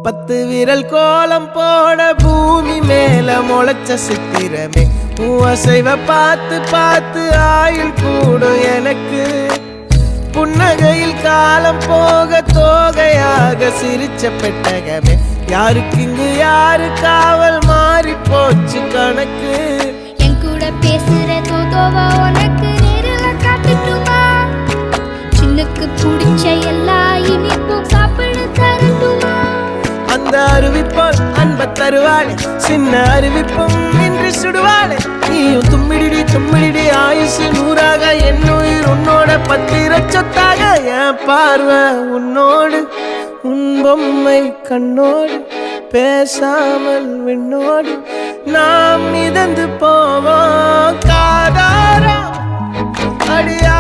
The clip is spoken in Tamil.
10 விரல் கோலம் போட பூமி மேல முளைச்ச சித்திரமே அசைவ பார்த்து பார்த்து ஆயுள் கூடும் எனக்கு புன்னகையில் காலம் போக தோகையாக சிரிச்ச பெட்டகமே யாருக்கு இங்கு யாரு காவல் மாறி போச்சு கணக்கு என் கூட பேசுற தோதோவா உனக்கு நேரில் காட்டுட்டுமா சின்னுக்கு பிடிச்ச எல்லா இனிப்பும் சாப்பிட தரட்டுமா அந்த அறிவிப்பால் அன்ப தருவாளே சின்ன அறிவிப்பும் இன்று சுடுவாளே நீயும் தும்மிடி தும்மிடி ஆயுசு 100ஆக என் உயிர் உன்னோட 10 சொத்தாக என் பார்வை உன்னோடு உன் பொம்மை கண்ணோடு பேசாமல் விண்ணோடு நாம் மிதந்து போவோம் காதாரா அடியா